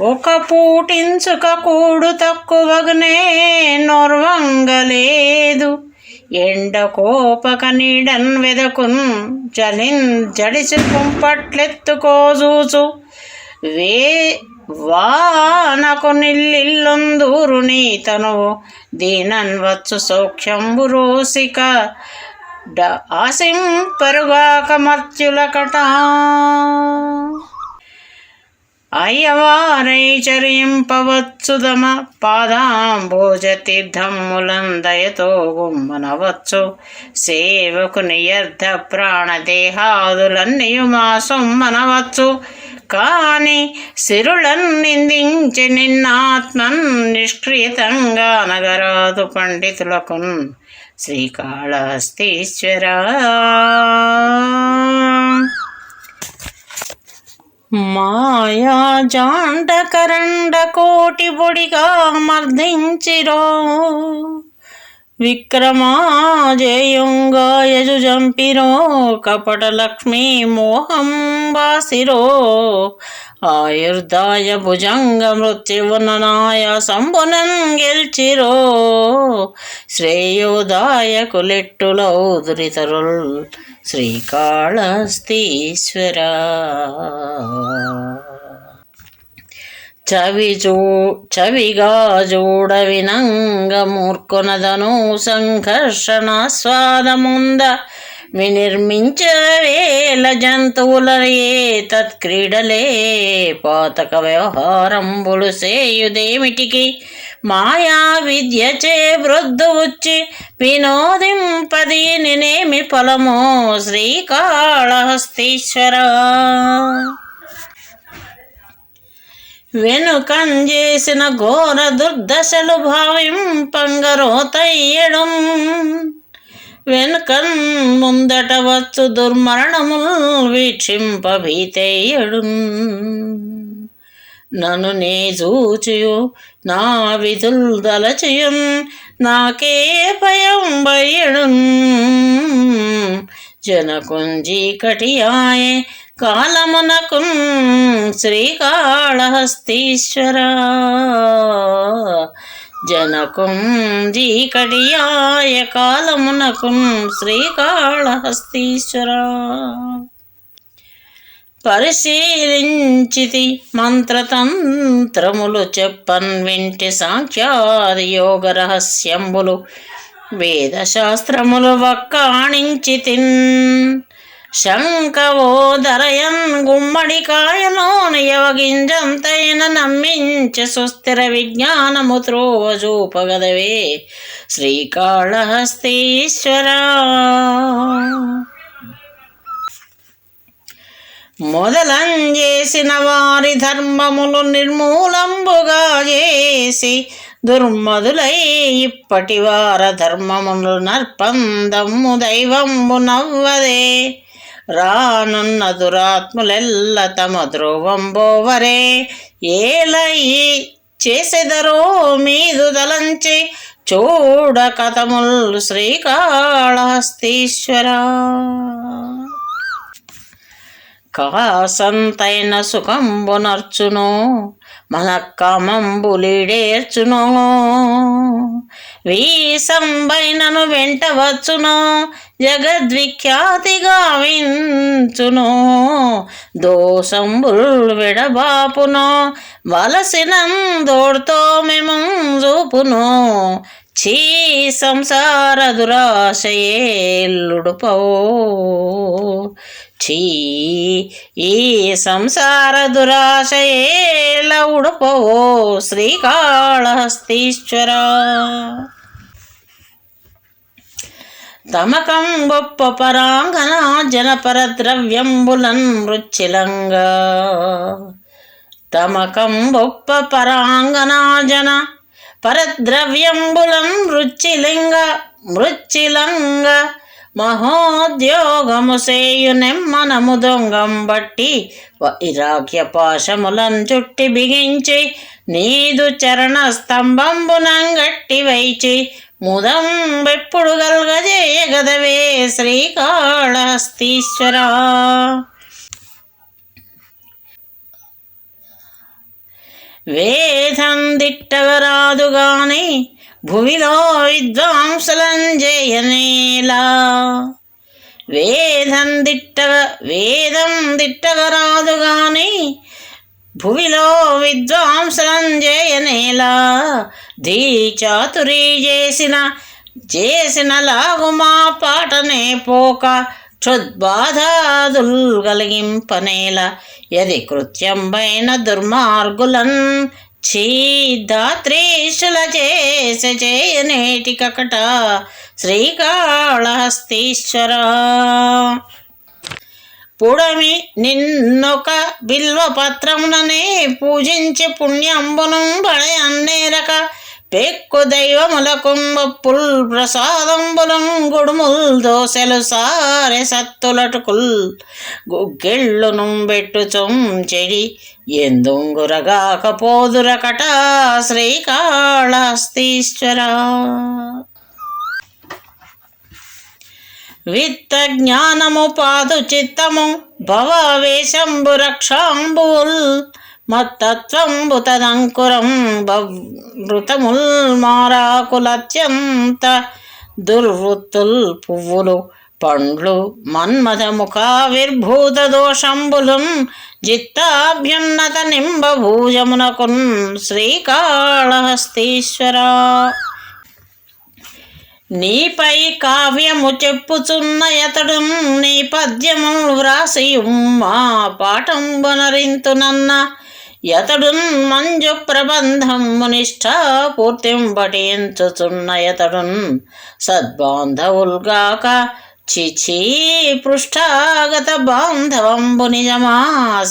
ఒక పూటించుక కూడు తక్కువగనే నొర్వంగలేదు ఎండ కోపక నీడన్ వెదకున్ జడిసి కుంపట్లెత్తుకో చూచు వానకు నిల్లిల్లొందూరు నీ తనువు దీనన్ వచ్చు సౌఖ్యంబు రోసిక ఆసింపరుగాక మర్త్యులకట అయ్యవారై చరింపవచ్చుదమ పాదాంబోజ తీర్థములందయతో గుమ్మనవచ్చు సేవకు నియర్థ ప్రాణదేహాదులన్నయు మా సొమ్మనవచ్చు కాని సిరులన్ నిందించి నిన్నాత్మన్ నిష్క్రియతంగా నగరాదు పండితులకున్ శ్రీకాళహస్తీశ్వరా. మాయా జాండ కరండ కోటి బొడిగా మర్దించిరో విక్రమాజేయంగా యజుజంపిరో కపట లక్ష్మీ మోహం వాసిరో ఆయుర్దాయ భుజంగ మృత్యువననాయ సంబునన్ గెల్చిరో శ్రేయోదాయకులెట్టులౌదురితరుల్ శ్రీకాళహస్తీశ్వరా. చవిగా చూడ వినంగ మూర్ఖునదను సంఘర్షణాస్వాదముంద వినిర్మించవేల జంతువులయే తత్క్రీడలే పాతక వ్యవహారంబులు సేయుదేమిటికి మాయా విద్యచే వృద్ధు ఉచ్చి వినోదింపదీనినేమి ఫలమో శ్రీకాళహస్తీశ్వర. వెనుకంజేసిన ఘోర దుర్దశలు భావింపంగరోతయ్యడు, వెనుకన్ ముందట వచ్చు దుర్మరణముల్ వీక్షింప భీతయ్యడు. నన్ను నే చూచియు నా విధుల్ దలచియున్ నాకే భయం భయ్యడు. జనకుంజీకటియాయే కాలమునకున్ శ్రీకాళహస్తీశ్వర. జనకుంజీకటియాయ కాలమునకున్ శ్రీకాళహస్తీశ్వర. పరిశీలించితి మంత్రతంత్రములు చెప్పన్ వింటి సాంఖ్యాది యోగ రహస్యంబులు వేదశాస్త్రములు వక్కాణించితిన్. శంకవోదరయన్ గుమ్మడికాయలోని యవగింజంతైన నమ్మించ సుస్థిర విజ్ఞానము త్రోవజూపగదవే శ్రీకాళహస్తీశ్వర. మొదలంజేసిన వారి ధర్మములు నిర్మూలంబుగా చేసి దుర్మదులై ఇప్పటి వార ధర్మములు నర్పందమ్ము దైవంబు నవ్వదే. రానున్న దురాత్ములెల్ల తమ ధ్రువంబోవరే ఏలయి చేసెదరో మీదు దలంచి చూడ కథముల్ శ్రీకాళహస్తీశ్వర. కాసంతైన సుఖంబునర్చును మన కామంబులీడేర్చును, వీసంబైనను వెంట వచ్చును జగద్విఖ్యాతిగా వించును. దోషంబుల్ విడబాపును వలసినందోడ్తో మేము చూపును. ఛీ సంసార దురాశయేల్లుడుపవో, ఛీ ఈ సంసార దురాశయేల ఉడుపవో శ్రీకాళహస్తీశ్వర. తమకం గొప్ప పరాంగన జనపర ద్రవ్యంబులన్ మృచ్చిలంగా. తమకం గొప్ప పరాంగన జన పరద్రవ్యంబులం మృచ్చిలంగ. మహోద్యోగము సేయు నెమ్మనము దొంగం బట్టి వైరాగ్య పాశములం చుట్టి బిగించి నీదు చరణ స్తంభంబునంగట్టి వైచి ముదం వెప్పుడు గల్గజేయగదవే శ్రీకాళహస్తీశ్వర. వేదం దిట్టవరాదుగాని భూమిలో విద్వాంసులంజయనేలా. వేదం దిట్టవరాదుగాని భూమిలో విద్వాంసులంజయనేలా. ధీచాతురీ చేసిన లాగుమా పాటనే పోక క్షుద్బాధాదుల్ కలిగింపనేల. యది కృత్యంబైన దుర్మార్గులన్ ఛీదాత్రీషుల చేయనేటి కకట శ్రీకాళహస్తీశ్వర. పుడమి నిన్నొక బిల్వపత్రముననే పూజించి పుణ్యంబును బడయన్నేరక పెక్కు దైవములకు పుల్ ప్రసాదంబులం గుడుముల్ దోసెలు సారె సత్తులటుకుల్ గుగ్గిళ్ళును బెట్టుచొం చెడి ఎందుంగురగాకపోదురకట శ్రీకాళహస్తీశ్వర. విత్త జ్ఞానము పాదు చిత్తము భవవేశంబు రక్షాంబుల్ మత్తత్వంబు తదంకురం మృతముల్ మారాకులత్యంత దుర్వృత్తుల్ పువ్వులు పండ్లు మన్మథముఖావిర్భూత దోషంబులున్ జిత్తాభ్యున్నత నింబభూజమునకున్ శ్రీకాళహస్తీశ్వర. నీపై కావ్యము చెప్పుచున్న యతడు నీ పద్యము వ్రాసియుం మా పాఠంబునరింతునన్న యతడున్ మంజు ప్రబంధము నిష్ఠా పూర్తిం పఠించుచున్న యతడున్ సద్బాంధవుల్గాక చిచి పృష్ఠాగత బాంధవంబు నిజమా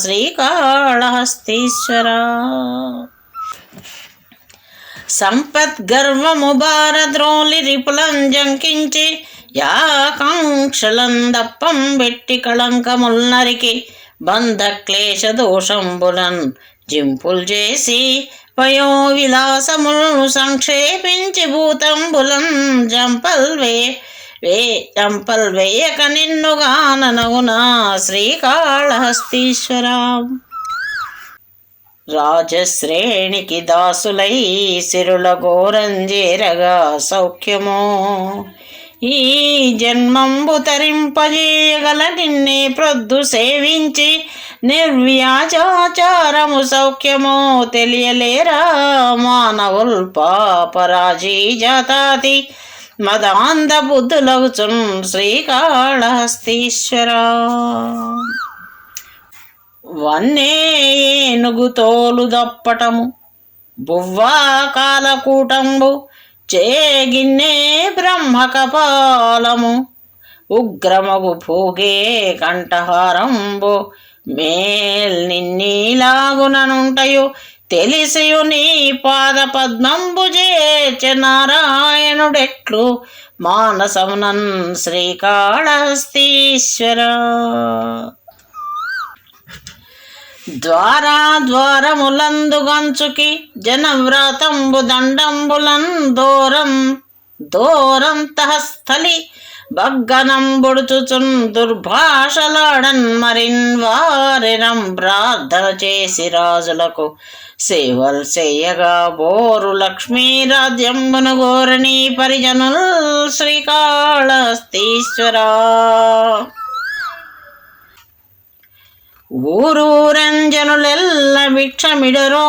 శ్రీకాళహస్తీశ్వర. సంపద్గర్వము భారద్రోలి రిపులం జంకించి యాకాంక్షలందప్పం వెట్టి కళంకముల్నరికి బంధ క్లేశ దోషంబులన్ జింపుల్ చేసి వయో విలాసములను సంక్షేపించి భూతంబులన్ జంపల్ వేయక నిన్నుగాననగునా శ్రీకాళహస్తీశ్వర. రాజశ్రేణికి దాసులై సిరుల ఘోరంజేరగా సౌఖ్యమో ఈ జన్మంబు తరింపజేయగల నిన్నే ప్రొద్దు సేవించి నిర్వ్యాజాచారము సౌఖ్యమో తెలియలేరా మానవుల్ పాపరాజీ జాతాతి మదాంధ బుద్ధులగుచున్ శ్రీకాళహస్తీశ్వర. వన్నే ఏనుగు తోలు దప్పటము బువ్వా కాలకూటంబు చేగిన్నే బ్రహ్మకపాలము ఉగ్రమగు భూగే కంఠహారంబు మేల్ నిన్నీలాగుననుంటయు తెలిసియు నీ పాద పద్మంబు చేర్చె నారాయణుడెట్లు మానసమునన్ శ్రీకాళహస్తీశ్వర. ద్వారములందు గంచుకి జనవ్రాతంబు దండంబులన్ దోరంతఃస్థలి భగ్గనంబుడుచుచున్ దుర్భాషలాడన్ మరిన్ వారినం ప్రార్థన చేసి రాజులకు సేవల్ చేయగా బోరు లక్ష్మీ రాజ్యంబును గోరణి పరిజనుల్ శ్రీకాళహస్తీశ్వర. ఊరూరంజనులెల్ల భిక్షమిడరో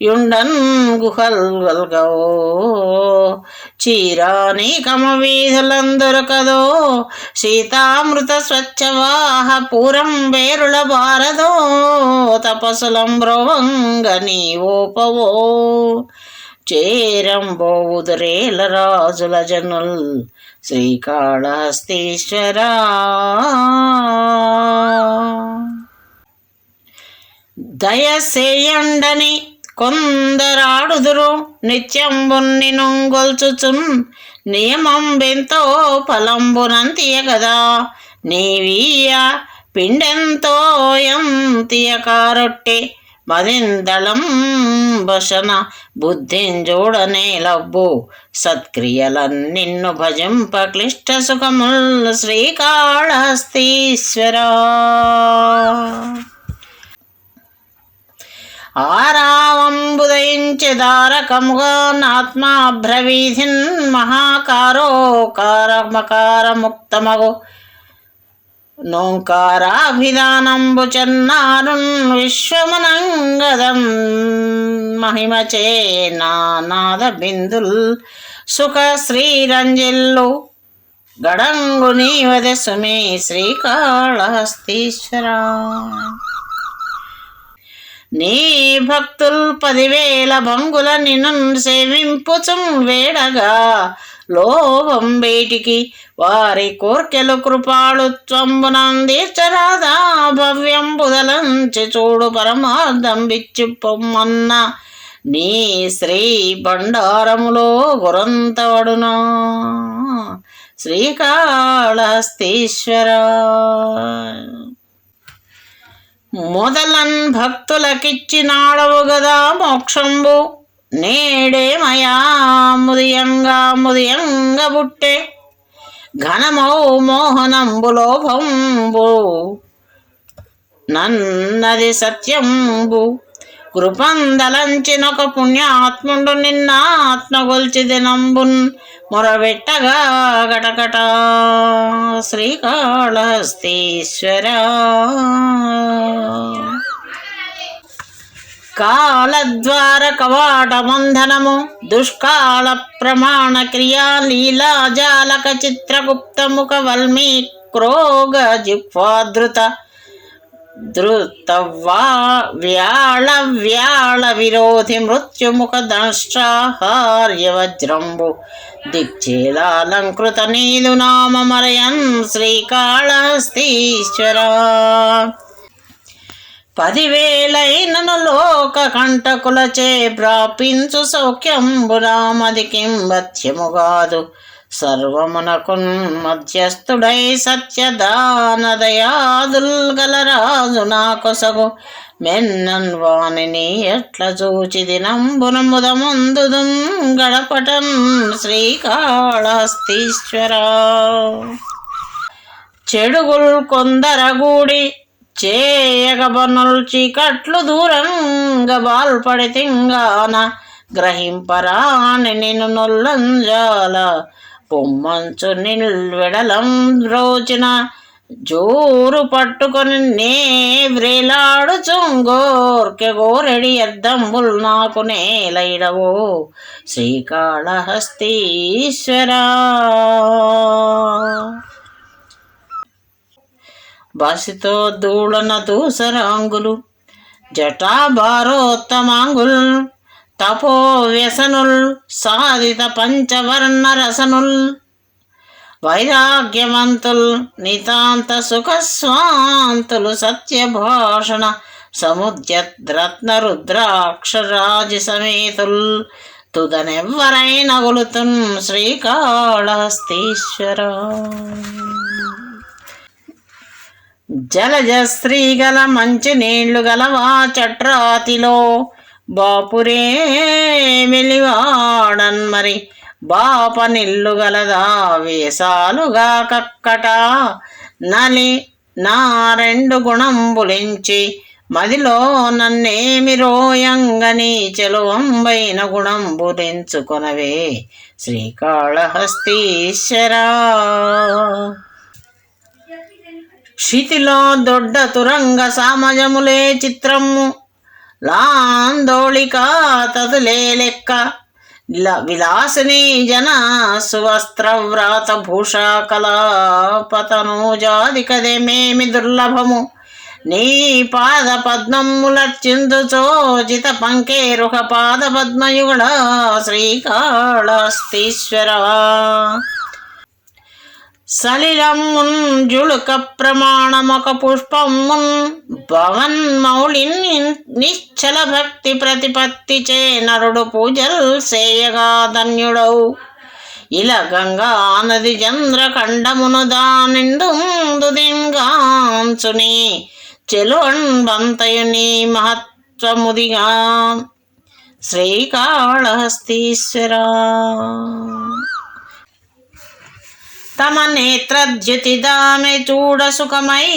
యుండన్ గుహల్గల్గవో చీరానీకమ వీధులందొరకదో సీతామృత స్వచ్ఛవాహ పూరం వేరుల భారదో తపసులంబ్రవంగ నీవోపవో చేరంబోవుదురేల రాజుల జనుల్ శ్రీకాళహస్తీశ్వర. దయసేయండని కొందరాడుదురు నిత్యంబున్ని నొంగొల్చుచున్ నియమం బెంతో ఫలంబునంతియ కదా నీవీయ పిండెంతో ఎంతియకారొట్టె మదిందళం వశన బుద్ధింజోడనే లబ్బు సత్క్రియలన్ నిన్ను భజింప క్లిష్ట సుఖముల్ శ్రీకాళహస్తీశ్వర. ఆరావంబుదయించె దారకముగా నాత్మాభ్రవీధిన్ మహాకారోకారమకారముక్తమగు నోంకారాభిధానంబు చన్నారున్ విశ్వమనంగదం మహిమచే నానాద బిందుల్ సుఖ శ్రీరంజిల్లు గడంగు నీవద సుమే శ్రీకాళహస్తీశ్వర. నీ భక్తుల్ 10,000 భంగుల నిన్ను సేవింపుచుం వేడగా లోభం బేటికి వారి కోర్కెలు కృపాళుత్వంబునందీర్చరాదా భవ్యంబుదలంచి చూడు పరమార్థం బిచ్చు పొమ్మన్న నీ శ్రీ బండారములో గురంతవడునా శ్రీకాళహస్తీశ్వర. మొదలన్ భక్తులకిచ్చినాడవు గదా మోక్షంబు నేడే మయా ముదియంగ బుట్టె ఘనమౌ మోహనంబు లోభంబు నన్నది సత్యంబు కృపందలంచినొక పుణ్యాత్ముండు నిన్న ఆత్మగొల్చి దినంబున్ మొరబెట్టగా గటకట శ్రీకాళహస్తీశ్వర. కాళద్వార కవాట బంధనము దుష్కాళ ప్రమాణ క్రియా లీలా జాలక చిత్రగుప్త ముఖ వల్మీ క్రోగ జిహ్వాదృత ధృతవ్వా వ్యాళ వ్యాళ విరోధి మృత్యుముఖ దంష్ట్రాహార్యవజ్రంబు దిక్చేలాలంకృత నీదు నామమరయన్ శ్రీకాళహస్తీశ్వర. 10,000 లోక కంటకులచే ప్రాపించు సౌఖ్యంబునామది కింబత్యముగాదు. సర్వమునకున్ మధ్యస్థుడై సత్యదానదయాదుల్ గలరాజు నా కొసగు. మెన్నన్ వాణిని ఎట్ల చూచి దినంబున ముదమందుదుం గడపటన్ శ్రీకాళహస్తీశ్వర. చెడుగుల్ కొందరగూడి చేయగబనుల్ చీకట్లు దూరంగా బాల్పడి తింగాన గ్రహింపరాని నిన్ను నొల్లంజాల. పొమ్మంచు నిల్వెడలం రోచిన జోరు పట్టుకొని నే వ్రేలాడు చుంగోర్కె గోరెడి అద్దంబుల్ నాకు నేలైడవో శ్రీకాళహస్తీశ్వర. బాసితో దూళన దూసరాంగులు జటాభారోత్తమాంగుల్ తపో వ్యసనుల్ సాధిత పంచవర్ణ రసనుల్ వైరాగ్యవంతుల్ నితాంత సుఖస్వాంతులు సత్యభాషణ సముద్యద్రత్న రుద్రాక్షరాజ సమేతుల్ తుదనెవ్వరైన గొలుతున్ శ్రీకాళహస్తీశ్వర. జలజ స్త్రీగల మంచి నీళ్లు గలవా చట్రాతిలో బాపురే వెలివాడన్ మరి బాప నిల్లు గలదా వేసాలుగా కక్కట నలి నా 2 గుణంబులించి మదిలో నన్నేమి రోయంగని చెలువంబైన గుణంబులించుకొనవే శ్రీకాళహస్తీశ్వర. క్షితిలో దొడ్డ తురంగ సామజములే చిత్రము లాందోళిక తదులే లెక్క విలాసిని జన సువస్త్రవ్రాత భూషా కళాపతనూజాదికదేమేమి దుర్లభము. నీ పాద పద్మములర్చిందుచోజిత పంకేరుహ పాద పద్మయుగళ శ్రీకాళహస్తీశ్వర. సలిలమ్మున్ జుళుక ప్రమాణమొక పుష్పమ్మున్ భవన్ మౌళిన్ నిశ్చల భక్తి ప్రతిపత్తి చే నరుడు పూజల్ సేయగా ధన్యుడవు. ఇలా గంగా నది చంద్రఖండమును దానిందు దింగాంచుని చెలువన్ బంతయుని మహత్వముదిగా శ్రీకాళహస్తీశ్వర. తమ నేత్రద్యుతిదామె చూడ సుఖమై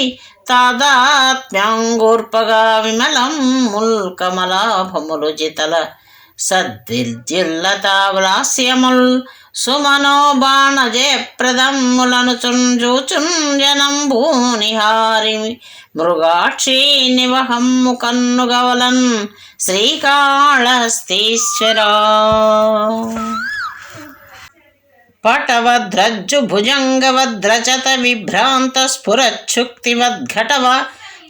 తాదాత్మ్యంగూర్పగా విమలం ముల్ కమలాభములు జితల సద్దిల్జిల్లతావ్లాస్యముల్ సుమనో బాణ జయప్రదమ్ములను చుంజూచున్ జనంబూనిహారి మృగాక్షి నివహమ్ము కన్నుగవలన్ శ్రీకాళహస్తీశ్వర. పటవద్రజ్జు భుజంగవద్రచత విభ్రాంత స్ఫురచ్ఛుక్తివద్ఘటవ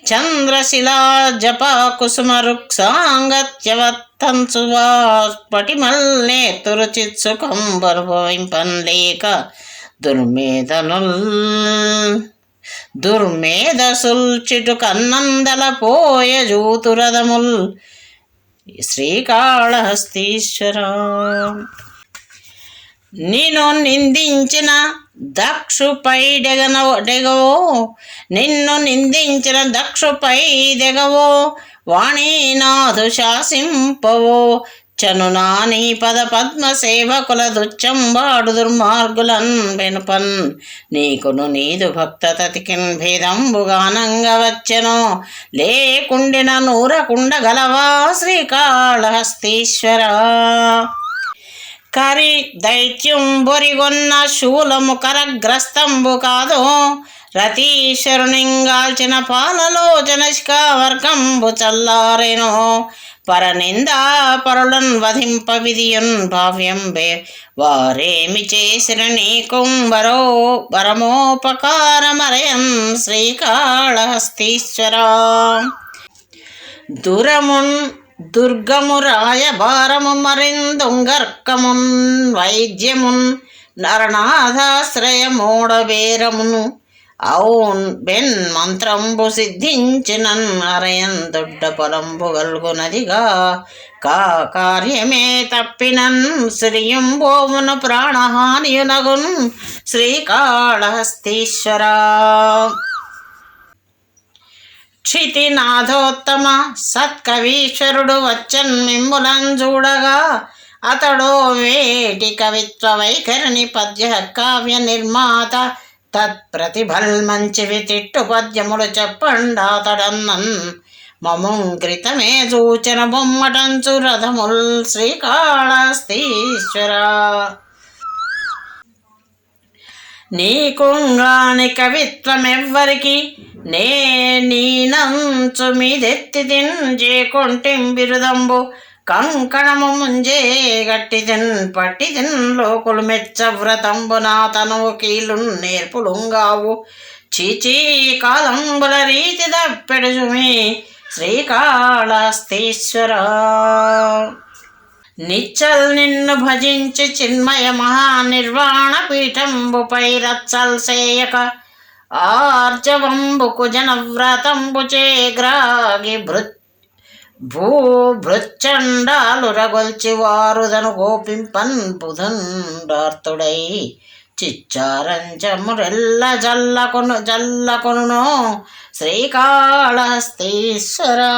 చంద్రశిలా జప కుసుమ రుక్సాంగత్యవత్తంచువా పటిమల్నే తురుచిత్సుకంబర్భవింపన్ లేక దుర్మేధసుల్ చిటు కన్నందల పోయ జూతురదముల్ శ్రీకాళహస్తీశ్వర. నిన్ను నిందించిన దక్షుపై డెగవో నిన్ను నిందించిన దక్షుపై దెగవో వాణీనాథు శాసింపవో చనునా నీ పద పద్మ సేవకుల దుచ్చంబాడు దుర్మార్గులన్ వెనుపన్ నీకును నీదు భక్త తతికిన్ భేదంబుగానంగ వచ్చెను లేకుండిన నూరకుండ గలవా శ్రీకాళహస్తీశ్వర. కరి దైత్యం బొరిగొన్న శూలము కరగ్రస్తంబు కాదో రతీశ్వరునింగాల్చిన పాలలో జనష్కా వర్గంబు చల్లారెనో పరనిందా పరులను వధింప విధియున్ భావ్యంబే వారేమి చేసిన నీకు వరమోపకారమరయం శ్రీకాళహస్తీశ్వరా. దుర్గము రాయభారము మరిందుంగర్కమున్ వైద్యమున్ నరనాథాశ్రయమోడబేరమును అవున్ బెన్ మంత్రంబు సిద్ధించినన్ అరయన్ దొడ్డ పొలంబు గల్గునదిగా కార్యమే తప్పినన్ శ్రీయంబోమున ప్రాణహానియునగున్ శ్రీకాళహస్తీశ్వరా. క్షితినాథోత్తమ సత్కవీశ్వరుడు వచ్చన్ మిమ్ములను చూడగా అతడో వేటి కవిత్వ వైఖరిని పద్య కావ్య నిర్మాత తత్ప్రతిభల్ మంచివి తిట్టు పద్యములు చెప్పండాతడన్నన్ మముంకృతమే సూచన బొమ్మటంచు రథముల్ శ్రీకాళహస్తీశ్వరా. నీకుంగాని కవిత్వమెవ్వరికి నీనంచు మీదెత్తి తింజేకొంటిం బిరుదంబు కంకణము ముంజే గట్టిదిన్ పట్టిదిన్ లోకులు మెచ్చ వ్రతంబు నా తనువు కీలు నేర్పులుంగావు చీచీ కాలంబుల రీతి దప్పెడుజుమి శ్రీకాళహస్తీశ్వరా. నిచ్చల్ నిన్ను భజించి చిన్మయ మహానిర్వాణ పీఠంబుపై రత్సల్ సేయక ఆర్జవంబు కుజన వ్రతంబు చేగ్రాగి భూభృచ్చండాలు రగొల్చి వారుదను గోపింపన్ బుధుండార్తుడై చిచ్చారంజమురెల్ల జల్లకొను శ్రీకాళహస్తీశ్వరా.